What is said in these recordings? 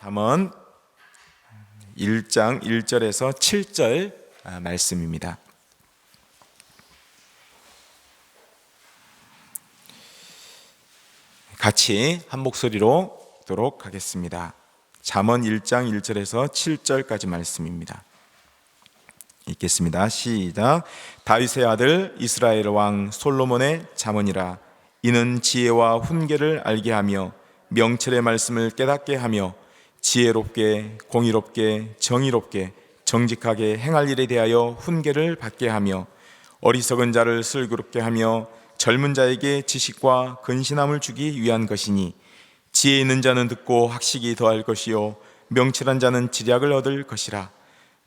잠언 1장 1절에서 7절 말씀입니다. 같이 한 목소리로 읽도록 하겠습니다. 잠언 1장 1절에서 7절까지 말씀입니다. 읽겠습니다. 시작. 다윗의 아들 이스라엘 왕 솔로몬의 잠언이라. 이는 지혜와 훈계를 알게 하며 명철의 말씀을 깨닫게 하며 지혜롭게 공의롭게 정의롭게 정직하게 행할 일에 대하여 훈계를 받게 하며 어리석은 자를 슬기롭게 하며 젊은 자에게 지식과 근신함을 주기 위한 것이니 지혜 있는 자는 듣고 학식이 더할 것이요 명철한 자는 지략을 얻을 것이라.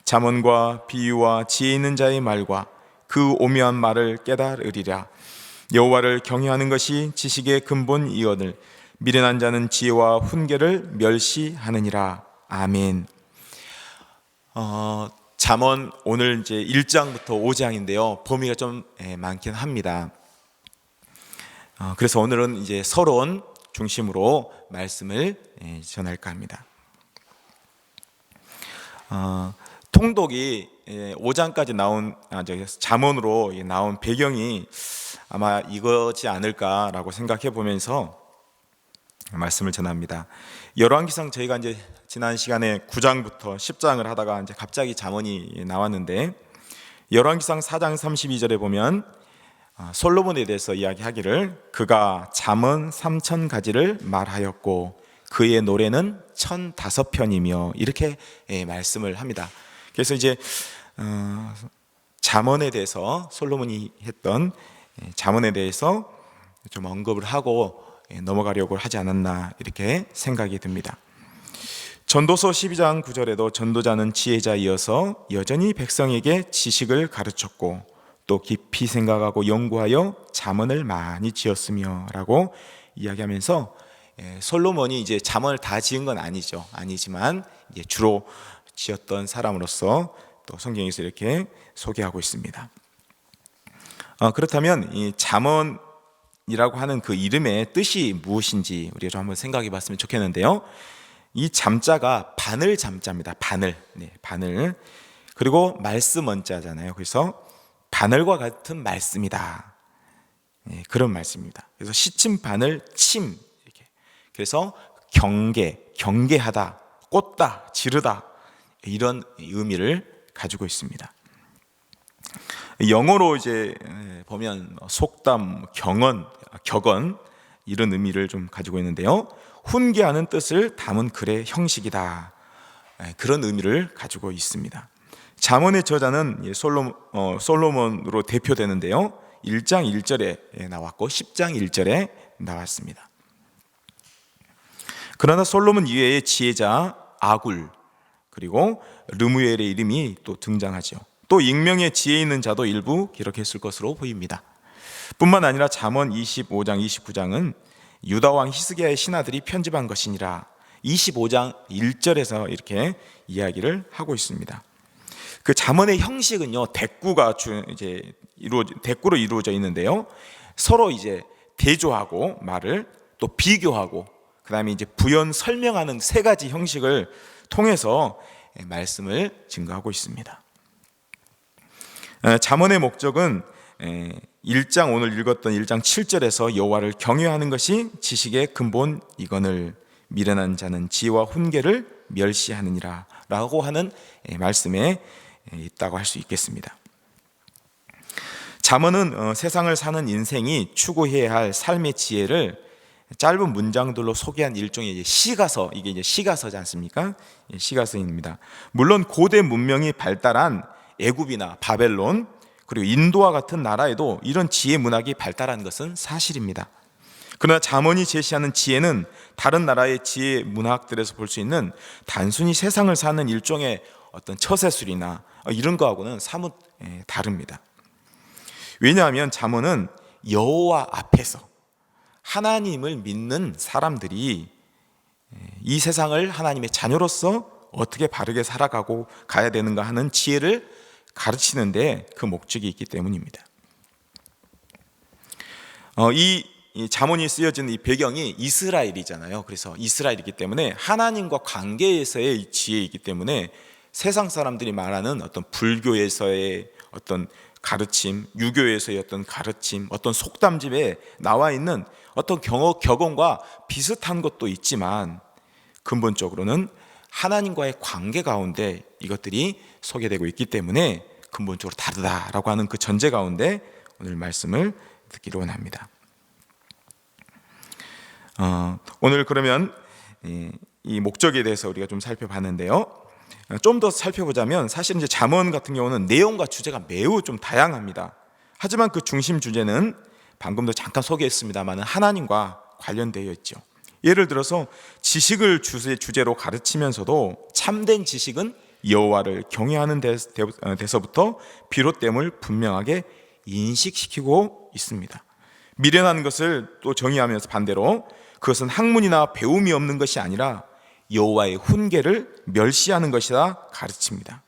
잠언과 비유와 지혜 있는 자의 말과 그 오묘한 말을 깨달으리라. 여호와를 경외하는 것이 지식의 근본이거늘 미련한 자는 지혜와 훈계를 멸시하느니라. 아멘. 잠언 오늘 이제 1장부터 5장인데요. 범위가 좀 많긴 합니다. 그래서 오늘은 이제 서론 중심으로 말씀을 전할까 합니다. 통독이 5장까지 나온 잠언으로 나온 배경이 아마 이거지 않을까라고 생각해 보면서 말씀을 전합니다. 열왕기상 저희가 이제 지난 시간에 9장부터 10장을 하다가 이제 갑자기 잠언이 나왔는데 열왕기상 4장 32절에 보면 솔로몬에 대해서 이야기하기를 그가 잠언 3,000가지를 말하였고 그의 노래는 1,005편이며 이렇게 말씀을 합니다. 그래서 이제 잠언에 대해서 솔로몬이 했던 잠언에 대해서 좀 언급을 하고 넘어가려고 하지 않았나 이렇게 생각이 듭니다. 전도서 12장 9절에도 전도자는 지혜자이어서 여전히 백성에게 지식을 가르쳤고 또 깊이 생각하고 연구하여 잠언을 많이 지었으며 라고 이야기하면서 솔로몬이 이제 잠언을 다 지은 건 아니지만 이제 주로 지었던 사람으로서 또 성경에서 이렇게 소개하고 있습니다. 그렇다면 이 잠언이라고 하는 그 이름의 뜻이 무엇인지 우리가 좀 한번 생각해 봤으면 좋겠는데요. 이 잠자가 바늘 잠자입니다. 바늘. 바늘. 그리고 말씀 원자잖아요. 그래서 바늘과 같은 말씀이다. 그런 말씀입니다. 그래서 시침 바늘 침 이렇게. 그래서 경계하다, 꽂다, 지르다 이런 의미를 가지고 있습니다. 영어로 이제 보면 속담, 격언 이런 의미를 좀 가지고 있는데요. 훈계하는 뜻을 담은 글의 형식이다. 그런 의미를 가지고 있습니다. 잠언의 저자는 솔로몬으로 대표되는데요. 1장 1절에 나왔고 10장 1절에 나왔습니다. 그러나 솔로몬 이외의 지혜자 아굴 그리고 르무엘의 이름이 또 등장하죠. 또 익명의 지혜 있는 자도 일부 기록했을 것으로 보입니다. 뿐만 아니라 잠언 25장 29장은 유다왕 히스기야의 신하들이 편집한 것이니라. 25장 1절에서 이렇게 이야기를 하고 있습니다. 그 잠언의 형식은요, 대꾸로 이루어져 있는데요. 서로 이제 대조하고 말을 또 비교하고 그다음에 이제 부연 설명하는 세 가지 형식을 통해서 말씀을 증거하고 있습니다. 잠언의 목적은 1장 오늘 읽었던 1장 7절에서 여호와를 경외하는 것이 지식의 근본이거늘 미련한 자는 지혜와 훈계를 멸시하느니라 라고 하는 말씀에 있다고 할 수 있겠습니다. 잠언은 세상을 사는 인생이 추구해야 할 삶의 지혜를 짧은 문장들로 소개한 일종의 시가서, 이게 이제 시가서지 않습니까? 시가서입니다. 물론 고대 문명이 발달한 애굽이나 바벨론 그리고 인도와 같은 나라에도 이런 지혜 문학이 발달한 것은 사실입니다. 그러나 잠언이 제시하는 지혜는 다른 나라의 지혜 문학들에서 볼 수 있는 단순히 세상을 사는 일종의 어떤 처세술이나 이런 거하고는 사뭇 다릅니다. 왜냐하면 잠언은 여호와 앞에서 하나님을 믿는 사람들이 이 세상을 하나님의 자녀로서 어떻게 바르게 살아가고 가야 되는가 하는 지혜를 가르치는데 그 목적이 있기 때문입니다. 이 이 잠언이 쓰여진 이 배경이 이스라엘이잖아요. 그래서 이스라엘이기 때문에 하나님과 관계에서의 지혜이기 때문에 세상 사람들이 말하는 어떤 불교에서의 어떤 가르침, 유교에서의 어떤 가르침, 어떤 속담집에 나와 있는 어떤 격언과 비슷한 것도 있지만 근본적으로는 하나님과의 관계 가운데 이것들이 소개되고 있기 때문에 근본적으로 다르다라고 하는 그 전제 가운데 오늘 말씀을 듣기로 원합니다. 오늘 그러면 이 목적에 대해서 우리가 좀 살펴봤는데요. 좀 더 살펴보자면 사실 이제 잠언 같은 경우는 내용과 주제가 매우 좀 다양합니다. 하지만 그 중심 주제는 방금도 잠깐 소개했습니다만 하나님과 관련되어 있죠. 예를 들어서 지식을 주제로 가르치면서도 참된 지식은 여호와를 경외하는 데서부터 비롯됨을 분명하게 인식시키고 있습니다. 미련한 것을 또 정의하면서 반대로 그것은 학문이나 배움이 없는 것이 아니라 여호와의 훈계를 멸시하는 것이라 가르칩니다.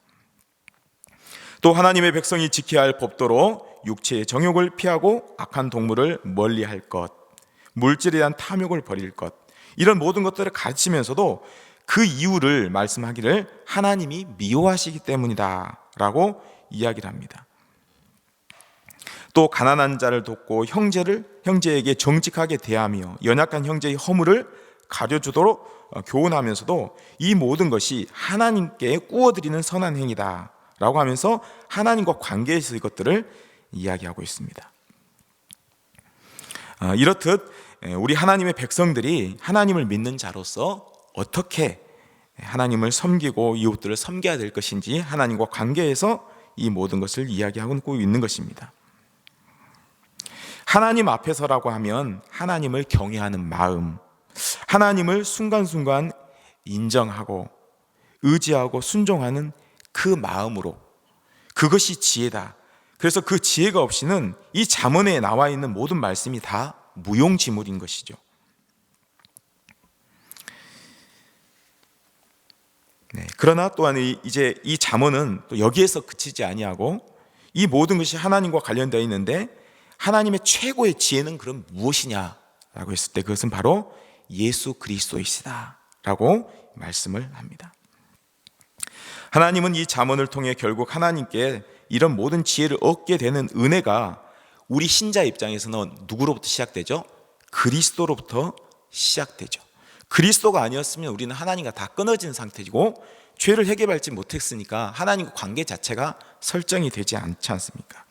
또 하나님의 백성이 지켜야 할 법도로 육체의 정욕을 피하고 악한 동물을 멀리할 것, 물질에 대한 탐욕을 버릴 것, 이런 모든 것들을 가르치면서도 그 이유를 말씀하기를 하나님이 미워하시기 때문이다 라고 이야기를 합니다. 또 가난한 자를 돕고 형제에게 정직하게 대하며 연약한 형제의 허물을 가려주도록 교훈하면서도 이 모든 것이 하나님께 꾸어드리는 선한 행위다 라고 하면서 하나님과 관계에서 이것들을 이야기하고 있습니다. 이렇듯 우리 하나님의 백성들이 하나님을 믿는 자로서 어떻게 하나님을 섬기고 이웃들을 섬겨야 될 것인지 하나님과 관계에서 이 모든 것을 이야기하고 있는 것입니다. 하나님 앞에서라고 하면 하나님을 경외하는 마음, 하나님을 순간순간 인정하고 의지하고 순종하는 그 마음으로, 그것이 지혜다. 그래서 그 지혜가 없이는 이 잠언에 나와 있는 모든 말씀이 다 무용지물인 것이죠. 그러나 또한 이제 이 잠언은 또 여기에서 그치지 아니하고 이 모든 것이 하나님과 관련되어 있는데 하나님의 최고의 지혜는 그럼 무엇이냐라고 했을 때 그것은 바로 예수 그리스도이시다 라고 말씀을 합니다. 하나님은 이 잠언을 통해 결국 하나님께 이런 모든 지혜를 얻게 되는 은혜가 우리 신자 입장에서는 누구로부터 시작되죠? 그리스도로부터 시작되죠. 그리스도가 아니었으면 우리는 하나님과 다 끊어진 상태이고 죄를 해결하지 못했으니까 하나님과 관계 자체가 설정이 되지 않지 않습니까?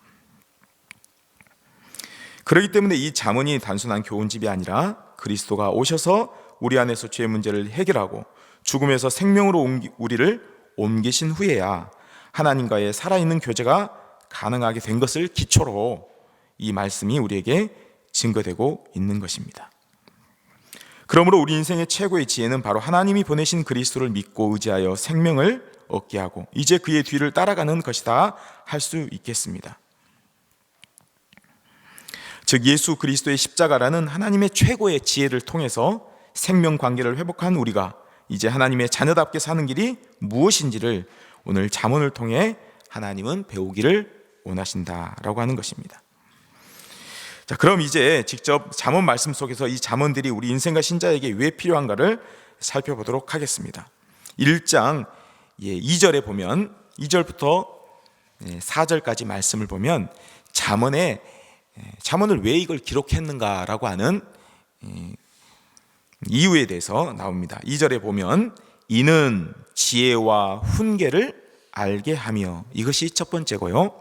그렇기 때문에 이 잠언이 단순한 교훈집이 아니라 그리스도가 오셔서 우리 안에서 죄의 문제를 해결하고 죽음에서 생명으로 우리를 옮기신 후에야 하나님과의 살아있는 교제가 가능하게 된 것을 기초로 이 말씀이 우리에게 증거되고 있는 것입니다. 그러므로 우리 인생의 최고의 지혜는 바로 하나님이 보내신 그리스도를 믿고 의지하여 생명을 얻게 하고 이제 그의 뒤를 따라가는 것이다 할 수 있겠습니다. 즉 예수 그리스도의 십자가라는 하나님의 최고의 지혜를 통해서 생명 관계를 회복한 우리가 이제 하나님의 자녀답게 사는 길이 무엇인지를 오늘 잠언을 통해 하나님은 배우기를 원하신다라고 하는 것입니다. 자, 그럼 이제 직접 잠언 말씀 속에서 이 잠언들이 우리 인생과 신자에게 왜 필요한가를 살펴보도록 하겠습니다. 1장 2절에 보면 2절부터 4절까지 말씀을 보면 잠언을 왜 이걸 기록했는가라고 하는 이유에 대해서 나옵니다. 2절에 보면 이는 지혜와 훈계를 알게 하며, 이것이 첫 번째고요.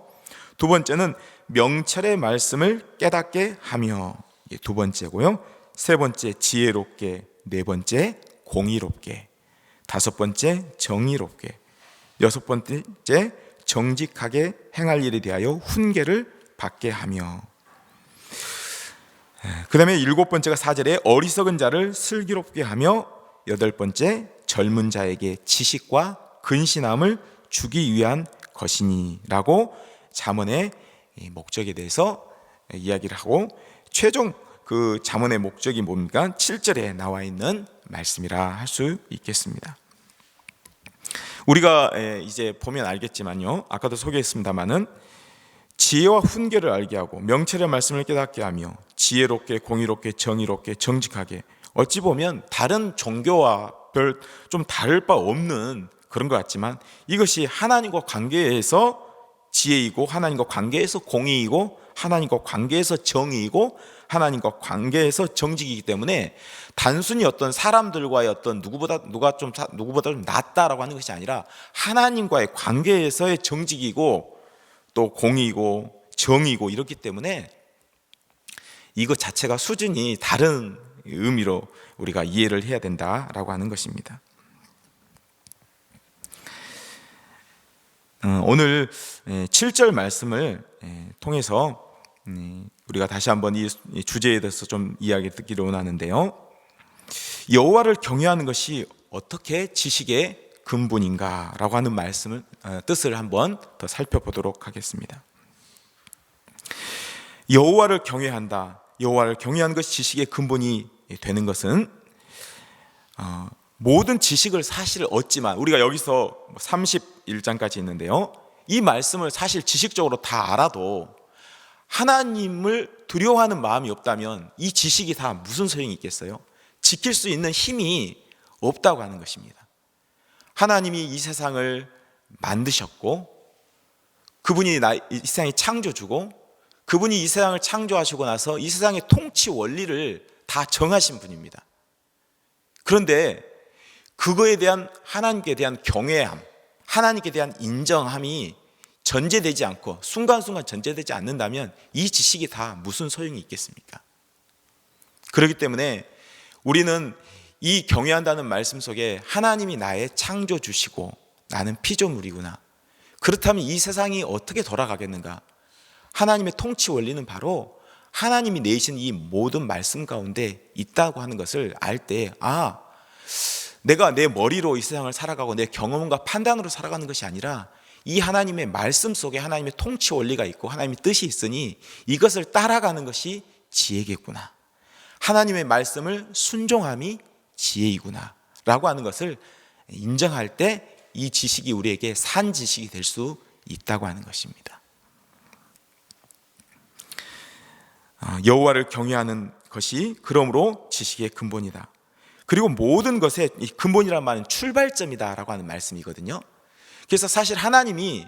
두 번째는 명철의 말씀을 깨닫게 하며, 두 번째고요. 세 번째 지혜롭게, 네 번째 공의롭게, 다섯 번째 정의롭게, 여섯 번째 정직하게 행할 일에 대하여 훈계를 받게 하며, 그 다음에 일곱 번째가 4절에 어리석은 자를 슬기롭게 하며, 여덟 번째 젊은 자에게 지식과 근신함을 주기 위한 것이니라고 잠언의 목적에 대해서 이야기를 하고, 최종 그 잠언의 목적이 뭡니까? 7절에 나와 있는 말씀이라 할 수 있겠습니다. 우리가 이제 보면 알겠지만요, 아까도 소개했습니다마는 지혜와 훈계를 알게 하고 명철의 말씀을 깨닫게 하며 지혜롭게 공의롭게 정의롭게 정직하게, 어찌 보면 다른 종교와 별 좀 다를 바 없는 그런 것 같지만 이것이 하나님과 관계에서 지혜이고 하나님과 관계에서 공의이고 하나님과 관계에서 정의이고 하나님과 관계에서 정직이기 때문에 단순히 어떤 사람들과의 어떤 누구보다 좀 낫다라고 하는 것이 아니라 하나님과의 관계에서의 정직이고 또 공의이고 정의이고 이렇기 때문에 이것 자체가 수준이 다른 의미로 우리가 이해를 해야 된다라고 하는 것입니다. 오늘 7절 말씀을 통해서 우리가 다시 한번 이 주제에 대해서 좀 이야기 듣기를 원하는데요. 여호와를 경외하는 것이 어떻게 지식의 근본인가라고 하는 말씀을 뜻을 한번 더 살펴보도록 하겠습니다. 여호와를 경외한다. 여호와를 경외하는 것이 지식의 근본이 되는 것은 모든 지식을 사실 얻지만, 우리가 여기서 31장까지 있는데요, 이 말씀을 사실 지식적으로 다 알아도 하나님을 두려워하는 마음이 없다면 이 지식이 다 무슨 소용이 있겠어요? 지킬 수 있는 힘이 없다고 하는 것입니다. 하나님이 이 세상을 만드셨고, 그분이 이 세상에 창조주고, 그분이 이 세상을 창조하시고 나서 이 세상의 통치 원리를 다 정하신 분입니다. 그런데 그거에 대한 하나님께 대한 경외함, 하나님께 대한 인정함이 전제되지 않고 순간순간 전제되지 않는다면 이 지식이 다 무슨 소용이 있겠습니까? 그렇기 때문에 우리는 이 경외한다는 말씀 속에 하나님이 나의 창조주시고 나는 피조물이구나, 그렇다면 이 세상이 어떻게 돌아가겠는가, 하나님의 통치 원리는 바로 하나님이 내신 이 모든 말씀 가운데 있다고 하는 것을 알 때, 내가 내 머리로 이 세상을 살아가고 내 경험과 판단으로 살아가는 것이 아니라 이 하나님의 말씀 속에 하나님의 통치 원리가 있고 하나님의 뜻이 있으니 이것을 따라가는 것이 지혜겠구나, 하나님의 말씀을 순종함이 지혜이구나 라고 하는 것을 인정할 때 이 지식이 우리에게 산 지식이 될 수 있다고 하는 것입니다. 여호와를 경외하는 것이 그러므로 지식의 근본이다. 그리고 모든 것의 근본이란 말은 출발점이다라고 하는 말씀이거든요. 그래서 사실 하나님이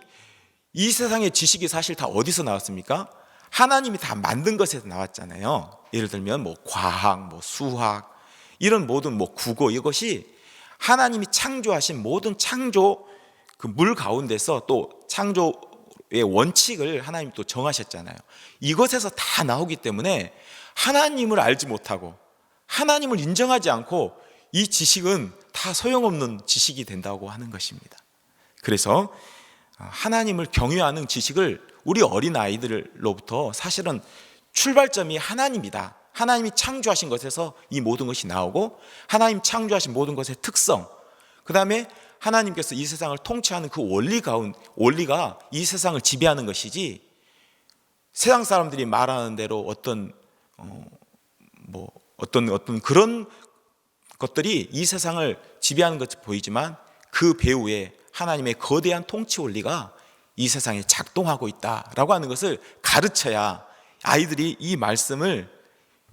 이 세상의 지식이 사실 다 어디서 나왔습니까? 하나님이 다 만든 것에서 나왔잖아요. 예를 들면 과학, 수학, 이런 모든 국어, 이것이 하나님이 창조하신 모든 창조 그 물 가운데서 또 창조의 원칙을 하나님이 또 정하셨잖아요. 이것에서 다 나오기 때문에 하나님을 알지 못하고 하나님을 인정하지 않고 이 지식은 다 소용없는 지식이 된다고 하는 것입니다. 그래서 하나님을 경외하는 지식을 우리 어린아이들로부터 사실은 출발점이 하나님이다, 하나님이 창조하신 것에서 이 모든 것이 나오고 하나님 창조하신 모든 것의 특성, 그 다음에 하나님께서 이 세상을 통치하는 그 원리가 이 세상을 지배하는 것이지, 세상 사람들이 말하는 대로 어떤 그런 것들이 이 세상을 지배하는 것이 보이지만 그 배후에 하나님의 거대한 통치 원리가 이 세상에 작동하고 있다라고 하는 것을 가르쳐야 아이들이 이 말씀을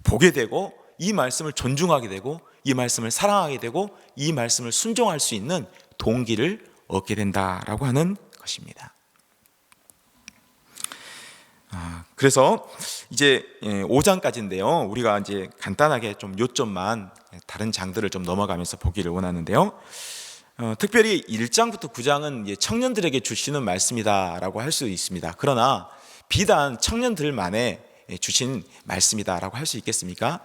보게 되고 이 말씀을 존중하게 되고 이 말씀을 사랑하게 되고 이 말씀을 순종할 수 있는 동기를 얻게 된다라고 하는 것입니다. 그래서 이제 5장까지인데요. 우리가 이제 간단하게 좀 요점만 다른 장들을 좀 넘어가면서 보기를 원하는데요. 특별히 1장부터 9장은 청년들에게 주시는 말씀이다라고 할 수 있습니다. 그러나 비단 청년들만에 주신 말씀이다라고 할 수 있겠습니까?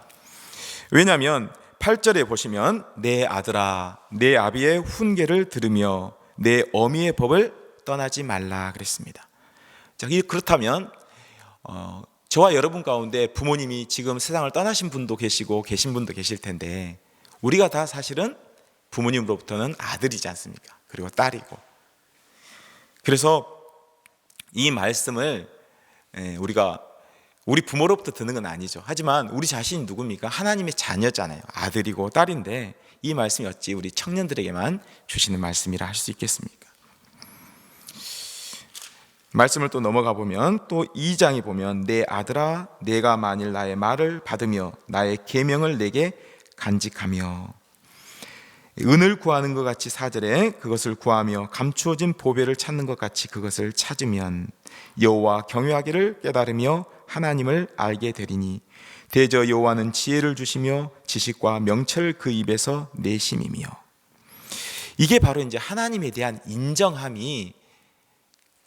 왜냐하면 8절에 보시면 내 아들아 내 아비의 훈계를 들으며 내 어미의 법을 떠나지 말라 그랬습니다. 자, 그렇다면 저와 여러분 가운데 부모님이 지금 세상을 떠나신 분도 계시고 계신 분도 계실 텐데 우리가 다 사실은 부모님으로부터는 아들이지 않습니까? 그리고 딸이고. 그래서 이 말씀을 우리 부모로부터 듣는 건 아니죠. 하지만 우리 자신이 누굽니까? 하나님의 자녀잖아요. 아들이고 딸인데 이 말씀이 어찌 우리 청년들에게만 주시는 말씀이라 할 수 있겠습니까? 말씀을 또 넘어가 보면 또 2장에 보면 내 아들아 내가 만일 나의 말을 받으며 나의 계명을 내게 간직하며, 은을 구하는 것 같이 4절에 그것을 구하며 감추어진 보배를 찾는 것 같이 그것을 찾으면 여호와 경외하기를 깨달으며 하나님을 알게 되리니 대저 여호와는 지혜를 주시며 지식과 명철을 그 입에서 내심이며. 이게 바로 이제 하나님에 대한 인정함이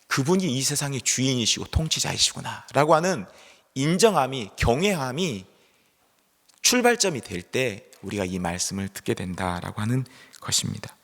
그분이 이 세상의 주인이시고 통치자이시구나 라고 하는 인정함이, 경외함이 출발점이 될 때 우리가 이 말씀을 듣게 된다라고 하는 것입니다.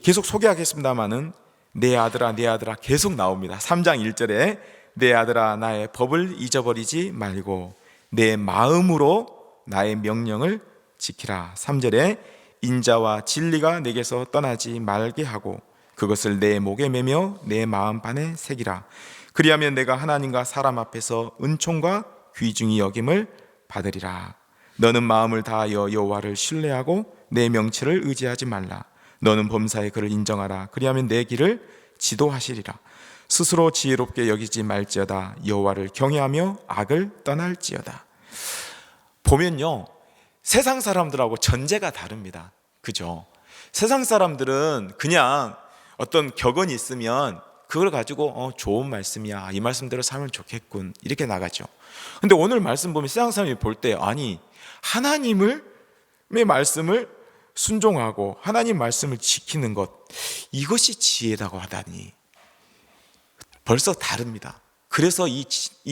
계속 소개하겠습니다마는 내 아들아 내 아들아 계속 나옵니다. 3장 1절에 내 아들아 나의 법을 잊어버리지 말고 내 마음으로 나의 명령을 지키라. 3절에 인자와 진리가 내게서 떠나지 말게 하고 그것을 내 목에 매며 내 마음판에 새기라. 그리하면 내가 하나님과 사람 앞에서 은총과 귀중히 여김을 받으리라. 너는 마음을 다하여 여호와를 신뢰하고 내 명철을 의지하지 말라. 너는 범사에 그를 인정하라. 그리하면 내 길을 지도하시리라. 스스로 지혜롭게 여기지 말지어다. 여호와를 경외하며 악을 떠날지어다. 보면요, 세상 사람들하고 전제가 다릅니다. 그죠? 세상 사람들은 그냥 어떤 격언이 있으면 그걸 가지고 좋은 말씀이야, 이 말씀대로 살면 좋겠군, 이렇게 나가죠. 근데 오늘 말씀 보면 세상 사람이 볼 때 아니 하나님의 말씀을 순종하고 하나님 말씀을 지키는 것, 이것이 지혜라고 하다니 벌써 다릅니다. 그래서 이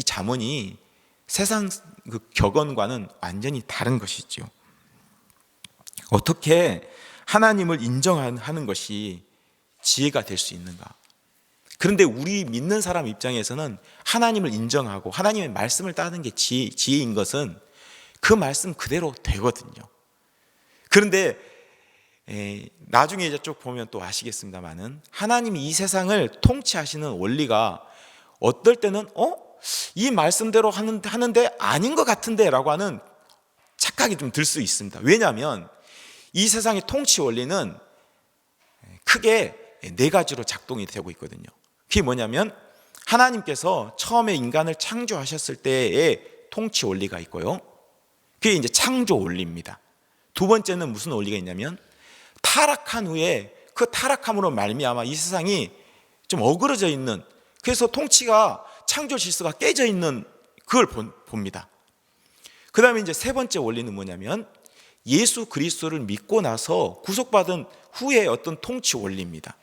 잠언이 세상 그 격언과는 완전히 다른 것이죠. 어떻게 하나님을 인정하는 것이 지혜가 될 수 있는가? 그런데 우리 믿는 사람 입장에서는 하나님을 인정하고 하나님의 말씀을 따르는 게 지혜인 것은 그 말씀 그대로 되거든요. 그런데 나중에 이제 쭉 보면 또 아시겠습니다만은 하나님이 이 세상을 통치하시는 원리가 어떨 때는 이 말씀대로 하는데 아닌 것 같은데 라고 하는 착각이 좀 들 수 있습니다. 왜냐하면 이 세상의 통치 원리는 크게 4가지로 작동이 되고 있거든요. 그게 뭐냐면 하나님께서 처음에 인간을 창조하셨을 때의 통치 원리가 있고요, 그게 이제 창조 원리입니다. 두 번째는 무슨 원리가 있냐면 타락한 후에 그 타락함으로 말미암아 이 세상이 좀 어그러져 있는, 그래서 통치가 창조 질서가 깨져 있는 그걸 봅니다. 그 다음에 이제 세 번째 원리는 뭐냐면 예수 그리스도를 믿고 나서 구속받은 후에 어떤 통치 원리입니다.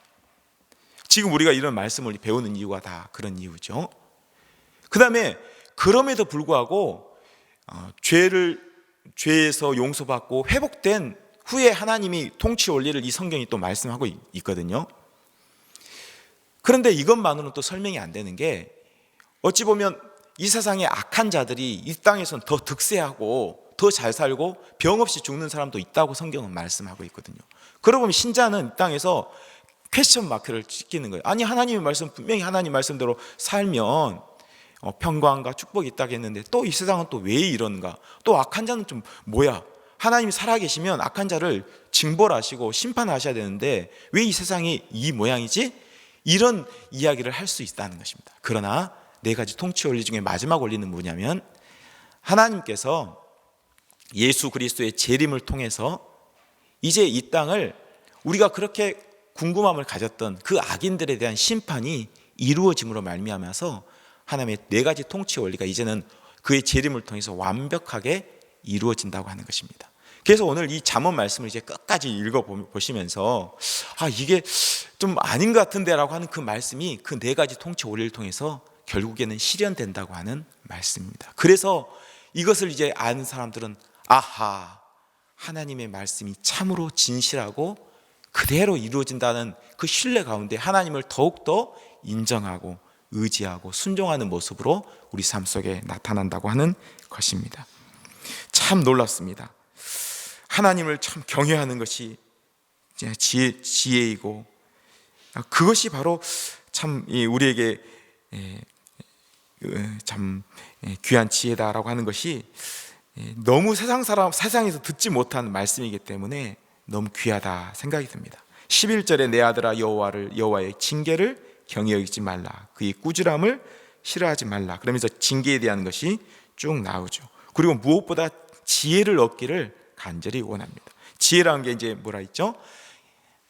지금 우리가 이런 말씀을 배우는 이유가 다 그런 이유죠. 그 다음에 그럼에도 불구하고 죄에서 용서받고 회복된 후에 하나님이 통치 원리를 이 성경이 또 말씀하고 있거든요. 그런데 이것만으로는 또 설명이 안 되는 게, 어찌 보면 이 세상의 악한 자들이 이 땅에서는 더 득세하고 더 잘 살고 병 없이 죽는 사람도 있다고 성경은 말씀하고 있거든요. 그러고 보면 신자는 이 땅에서 퀘스천 마크를 찍히는 거예요. 아니 하나님의 말씀, 분명히 하나님 말씀대로 살면 평강과 축복이 있다고 했는데 또 이 세상은 또 왜 이런가? 또 악한 자는 좀 뭐야? 하나님이 살아계시면 악한 자를 징벌하시고 심판하셔야 되는데 왜 이 세상이 이 모양이지? 이런 이야기를 할 수 있다는 것입니다. 그러나 4가지 통치 원리 중에 마지막 원리는 뭐냐면 하나님께서 예수 그리스도의 재림을 통해서 이제 이 땅을 우리가 그렇게 궁금함을 가졌던 그 악인들에 대한 심판이 이루어짐으로 말미암아서 하나님의 4가지 통치 원리가 이제는 그의 재림을 통해서 완벽하게 이루어진다고 하는 것입니다. 그래서 오늘 이 잠언 말씀을 이제 끝까지 읽어보시면서 이게 좀 아닌 것 같은데 라고 하는 그 말씀이 그 4가지 통치 원리를 통해서 결국에는 실현된다고 하는 말씀입니다. 그래서 이것을 이제 아는 사람들은 아하, 하나님의 말씀이 참으로 진실하고 그대로 이루어진다는 그 신뢰 가운데 하나님을 더욱더 인정하고 의지하고 순종하는 모습으로 우리 삶 속에 나타난다고 하는 것입니다. 참 놀랍습니다. 하나님을 참 경외하는 것이 지혜이고 그것이 바로 참 우리에게 참 귀한 지혜다라고 하는 것이 너무 세상에서 듣지 못한 말씀이기 때문에 너무 귀하다 생각이 듭니다. 11절에 내 아들아 여호와의 징계를 경히 여기지 말라. 그의 꾸지람을 싫어하지 말라. 그러면서 징계에 대한 것이 쭉 나오죠. 그리고 무엇보다 지혜를 얻기를 간절히 원합니다. 지혜라는 게 이제 뭐라 했죠?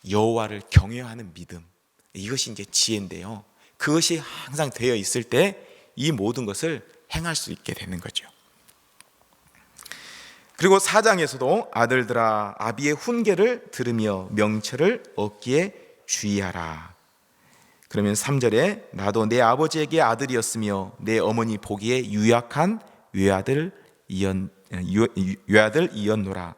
여호와를 경외하는 믿음. 이것이 이제 지혜인데요. 그것이 항상 되어 있을 때 이 모든 것을 행할 수 있게 되는 거죠. 그리고 4장에서도 아들들아 아비의 훈계를 들으며 명철을 얻기에 주의하라. 그러면 3절에 나도 내 아버지에게 아들이었으며 내 어머니 보기에 유약한 외아들이었노라.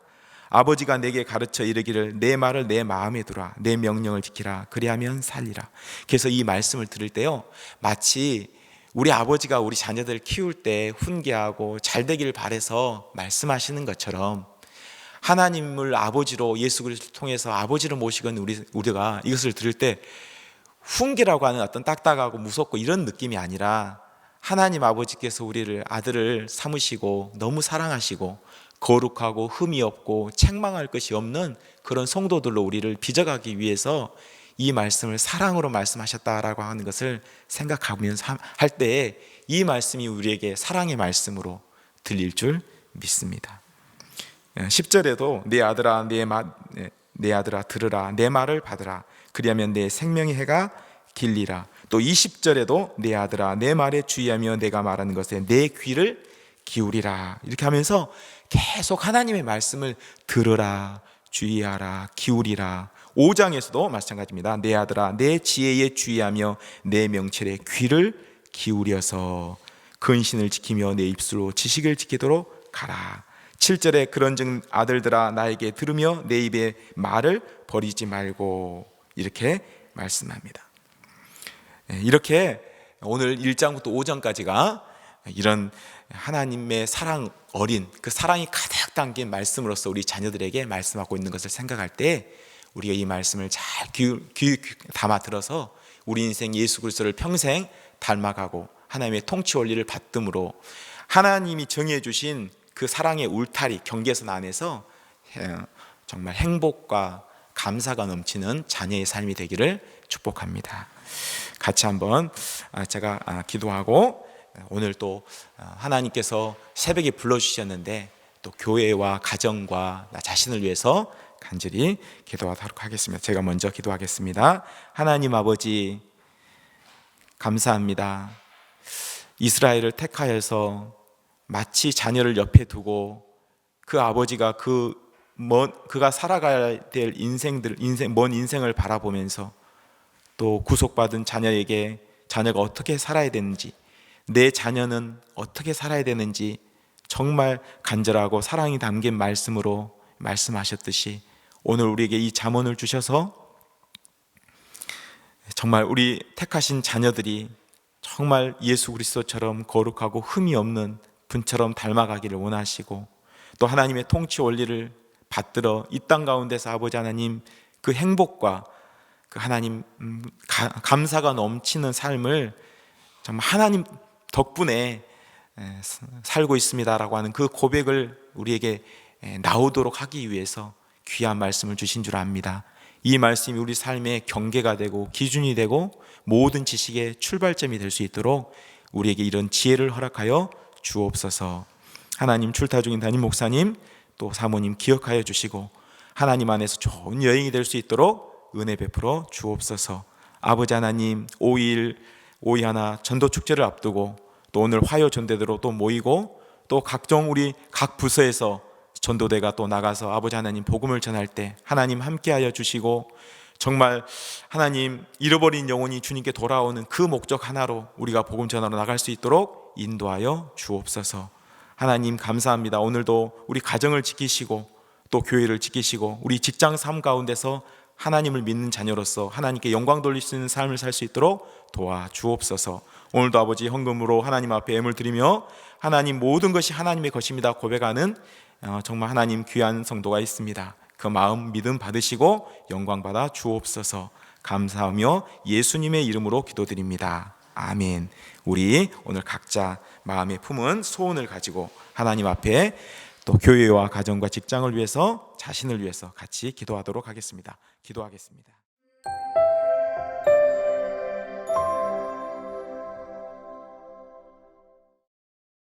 아버지가 내게 가르쳐 이르기를 내 말을 내 마음에 두라. 내 명령을 지키라. 그리하면 살리라. 그래서 이 말씀을 들을 때요, 마치 우리 아버지가 우리 자녀들 키울 때 훈계하고 잘 되기를 바라서 말씀하시는 것처럼 하나님을 아버지로, 예수 그리스도를 통해서 아버지로 모시건 우리가 이것을 들을 때 훈계라고 하는 어떤 딱딱하고 무섭고 이런 느낌이 아니라 하나님 아버지께서 우리를 아들을 삼으시고 너무 사랑하시고 거룩하고 흠이 없고 책망할 것이 없는 그런 성도들로 우리를 빚어가기 위해서 이 말씀을 사랑으로 말씀하셨다라고 하는 것을 생각하면서 할 때에 이 말씀이 우리에게 사랑의 말씀으로 들릴 줄 믿습니다. 10절에도 내 아들아 내 아들아 들으라. 내 말을 받으라. 그리하면 내 생명의 해가 길리라. 또 20절에도 내 아들아 내 말에 주의하며 내가 말하는 것에 내 귀를 기울이라. 이렇게 하면서 계속 하나님의 말씀을 들으라, 주의하라, 기울이라. 5장에서도 마찬가지입니다. 내 아들아 내 지혜에 주의하며 내 명철에 귀를 기울여서 근신을 지키며 내 입술로 지식을 지키도록 가라. 7절에 그런즉 아들들아 나에게 들으며 내 입의 말을 버리지 말고, 이렇게 말씀합니다. 이렇게 오늘 1장부터 5장까지가 이런 하나님의 사랑 어린 그 사랑이 가득 담긴 말씀으로서 우리 자녀들에게 말씀하고 있는 것을 생각할 때 우리가 이 말씀을 잘 귀 담아 들어서 우리 인생 예수 그리스도를 평생 닮아가고 하나님의 통치 원리를 받음으로 하나님이 정해 주신 그 사랑의 울타리 경계선 안에서 정말 행복과 감사가 넘치는 자녀의 삶이 되기를 축복합니다. 같이 한번 제가 기도하고 오늘 또 하나님께서 새벽에 불러주셨는데 또 교회와 가정과 나 자신을 위해서 간절히 기도하도록 하겠습니다. 제가 먼저 기도하겠습니다. 하나님 아버지 감사합니다. 이스라엘을 택하여서 마치 자녀를 옆에 두고 그 아버지가 그가 살아가야 될 먼 인생을 바라보면서 또 구속받은 자녀에게 자녀가 어떻게 살아야 되는지, 내 자녀는 어떻게 살아야 되는지 정말 간절하고 사랑이 담긴 말씀으로 말씀하셨듯이 오늘 우리에게 이 잠언을 주셔서 정말 우리 택하신 자녀들이 정말 예수 그리스도처럼 거룩하고 흠이 없는 분처럼 닮아가기를 원하시고 또 하나님의 통치 원리를 받들어 이 땅 가운데서 아버지 하나님 그 행복과 그 하나님 감사가 넘치는 삶을 정말 하나님 덕분에 살고 있습니다라고 하는 그 고백을 우리에게 나오도록 하기 위해서 귀한 말씀을 주신 줄 압니다. 이 말씀이 우리 삶의 경계가 되고 기준이 되고 모든 지식의 출발점이 될 수 있도록 우리에게 이런 지혜를 허락하여 주옵소서. 하나님 출타 중인 담임 목사님 또 사모님 기억하여 주시고 하나님 안에서 좋은 여행이 될 수 있도록 은혜 베풀어 주옵소서. 아버지 하나님 5일 하나 전도 축제를 앞두고 또 오늘 화요 전대대로 또 모이고 또 각종 우리 각 부서에서 전도대가 또 나가서 아버지 하나님 복음을 전할 때 하나님 함께하여 주시고 정말 하나님 잃어버린 영혼이 주님께 돌아오는 그 목적 하나로 우리가 복음 전하러 나갈 수 있도록 인도하여 주옵소서. 하나님 감사합니다. 오늘도 우리 가정을 지키시고 또 교회를 지키시고 우리 직장 삶 가운데서 하나님을 믿는 자녀로서 하나님께 영광 돌릴 수 있는 삶을 살 수 있도록 도와주옵소서. 오늘도 아버지 헌금으로 하나님 앞에 예물 드리며 하나님 모든 것이 하나님의 것입니다 고백하는 정말 하나님 귀한 성도가 있습니다. 그 마음 믿음 받으시고 영광 받아 주옵소서. 감사하며 예수님의 이름으로 기도드립니다. 아멘. 우리 오늘 각자 마음에 품은 소원을 가지고 하나님 앞에 또 교회와 가정과 직장을 위해서 자신을 위해서 같이 기도하도록 하겠습니다. 기도하겠습니다.